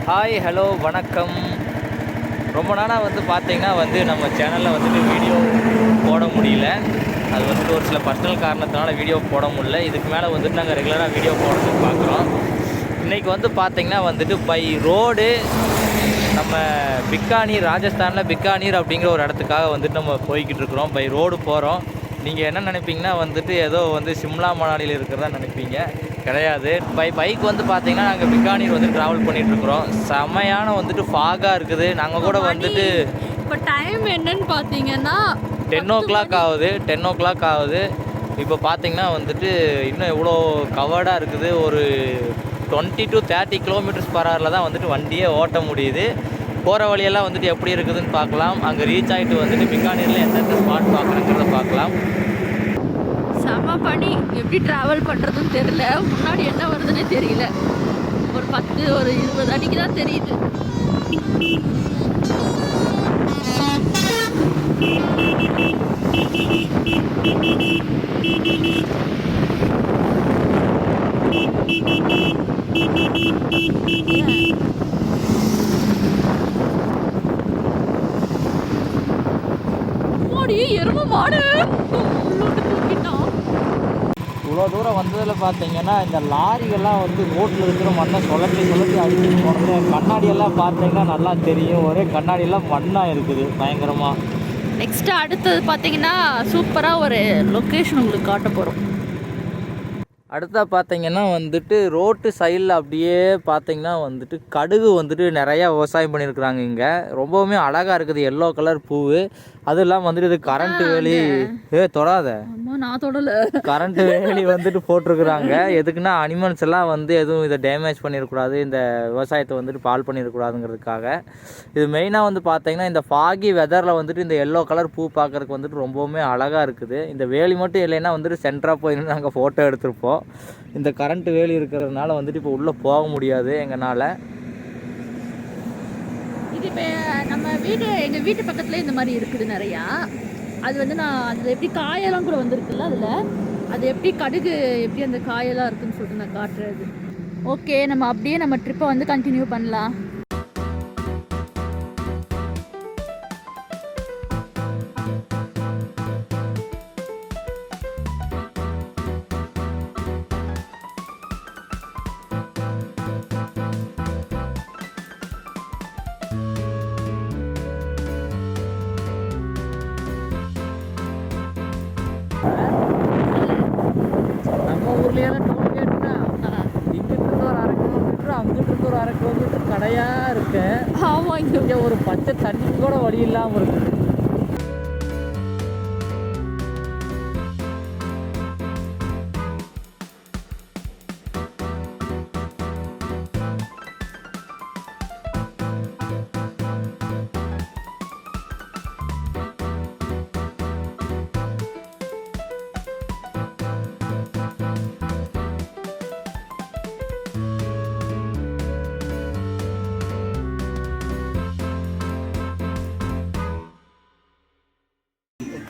Hi hello வணக்கம். ரொம்ப நாளாக பார்த்தீங்கன்னா நம்ம சேனலில் வீடியோ போட முடியல. அது ஒரு சில பர்சனல் காரணத்தினால வீடியோ போட முடியல. இதுக்கு மேலே நாங்கள் ரெகுலராக வீடியோ போடுறதுக்கு பார்க்குறோம். இன்றைக்கி பார்த்தீங்கன்னா பை ரோடு நம்ம பிக்கானீர், ராஜஸ்தானில் பிக்கானீர் அப்படிங்கிற ஒரு இடத்துக்காக நம்ம போய்கிட்டு இருக்கிறோம். பை ரோடு போகிறோம். நீங்கள் என்ன நினைப்பீங்கன்னா ஏதோ சிம்லா மணாலியில் இருக்கிறதா நினைப்பீங்க. கிடையாது. பைக் பார்த்தீங்கன்னா நாங்கள் பிக்கானீர் ட்ராவல் பண்ணிகிட்ருக்குறோம். செமையான ஃபாகாக இருக்குது. நாங்கள் கூட இப்போ டைம் என்னன்னு பார்த்தீங்கன்னா 10 ஆகுது. 10 ஆகுது. இப்போ பார்த்தீங்கன்னா இன்னும் எவ்வளோ கவர்டாக இருக்குது. ஒரு 20 to 30 கிலோமீட்டர்ஸ் பர் ஹவரில் தான் வண்டியே ஓட்ட முடியுது. போகிற வழியெல்லாம் எப்படி இருக்குதுன்னு பார்க்கலாம். அங்கே ரீச் ஆகிட்டு பிக்கானீரில் எந்தெந்த ஸ்பாட் பார்க்குறேங்கிறத பார்க்கலாம். செம பனி. எப்படி ட்ராவல் பண்ணுறதுன்னு தெரியல. முன்னாடி என்ன வருதுன்னே தெரியல. ஒரு 10 ஒரு 20 அடிக்கு தான் தெரியுது. எருமை மாடு இவ்வளோ தூரம் வந்ததில் பார்த்தீங்கன்னா இந்த லாரிகள்லாம் ரோட்டில் இருக்கிற மண்ணை சுழட்டி அடிச்சுட்டு போனது. கண்ணாடியெல்லாம் பார்த்தீங்கன்னா நல்லா தெரியும். ஒரே கண்ணாடியெல்லாம் மண்ணாக இருக்குது பயங்கரமாக. நெக்ஸ்ட்டு அடுத்தது பார்த்தீங்கன்னா சூப்பராக ஒரு லொக்கேஷன் உங்களுக்கு காட்ட போகிறோம். அடுத்தா பார்த்தீங்கன்னா ரோட்டு சைடில் அப்படியே பார்த்தீங்கன்னா கடுகு நிறையா விவசாயம் பண்ணியிருக்கிறாங்க. இங்கே ரொம்பவுமே அழகாக இருக்குது. எல்லோ கலர் பூவு. அதுவும் இல்லாமல் இது கரண்ட்டு வேலி. தொடாத, நான் தொடலை. கரண்ட்டு வேலி போட்டிருக்குறாங்க. எதுக்குன்னா அனிமல்ஸ் எல்லாம் எதுவும் இதை டேமேஜ் பண்ணிடக்கூடாது, இந்த விவசாயத்தை பால் பண்ணிடக்கூடாதுங்கிறதுக்காக. இது மெயினாக பார்த்தீங்கன்னா இந்த ஃபாகி வெதரில் இந்த எல்லோ கலர் பூ பார்க்குறதுக்கு ரொம்பவுமே அழகாக இருக்குது. இந்த வேலி மட்டும் இல்லைன்னா சென்டராக போய் நாங்கள் ஃபோட்டோ எடுத்திருப்போம். இந்த கரண்ட் வேலி இருக்கிறதுனால இப்போ உள்ளே போக முடியாது எங்களால். இது இப்போ நம்ம எங்கள் வீட்டு பக்கத்தில் இந்த மாதிரி இருக்குது நிறையா. அது நான் அதில் எப்படி காயெல்லாம் கூட வந்திருக்குல்ல, அதில் அது எப்படி கடுகு எப்படி அந்த காயெல்லாம் இருக்குதுன்னு சொல்லிட்டு நான் காட்டுறது. ஓகே, நம்ம அப்படியே நம்ம ட்ரிப்பை கண்டினியூ பண்ணலாம். நம்ம ஊர்லேயெல்லாம் டோல்கேட்னா இங்கிட்டு ஒரு 1/2 கிலோமீட்டர், அங்கிட்டு ஒரு 1/2 கிலோமீட்டர் கடையாக இருக்கு. ஆமாம், இங்கே ஒரு பச்சை தண்ணி கூட வழி இல்லாமல் இருக்குது.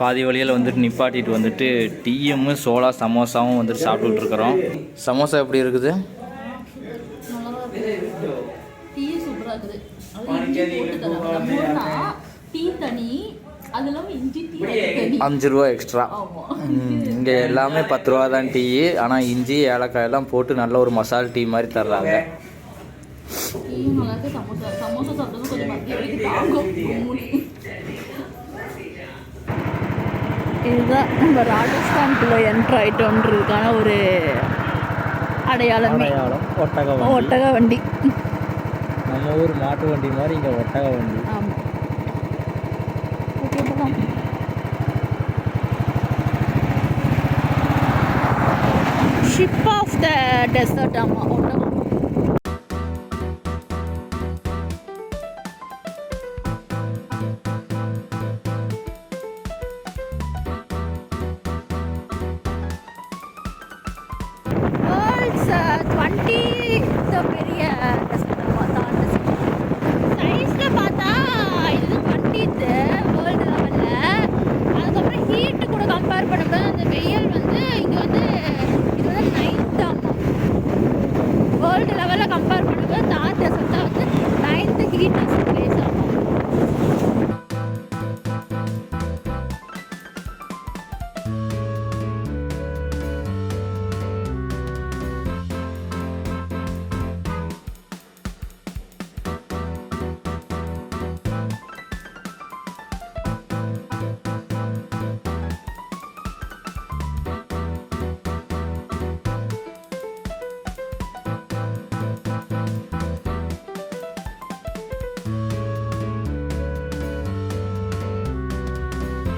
பாதி வழியில் நிப்பாட்டிட்டு டீயும் சோளா சமோசாவும் சாப்பிட்டுட்டு இருக்கிறோம். சமோசா எப்படி இருக்குது? டீ சூப்பராக இருக்குது. டீ தனி, அது இல்லாமல் இஞ்சி டீ 5 ரூபா எக்ஸ்ட்ரா. இங்கே எல்லாமே 10 ரூபா தான் டீ. ஆனால் இஞ்சி ஏலக்காய் எல்லாம் போட்டு நல்ல ஒரு மசால் டீ மாதிரி தர்றாங்க. சமோசா சாப்பிட்டது கொஞ்சம் மத்திய வரைக்கும் தாங்கும். இதுதான் நம்ம ராஜஸ்தானுக்குள்ளே என்ட்ரு ஆகிட்டோன்றதுக்கான ஒரு அடையாளம். ஒட்டக வண்டி. நம்ம ஊர் மாட்டு வண்டி மாதிரி இங்கே ஒட்டக வண்டி. ஆமாம். ஓகே, போகலாம். Ship of the desert. ஆமாம், ஒட்டகம். பெரிய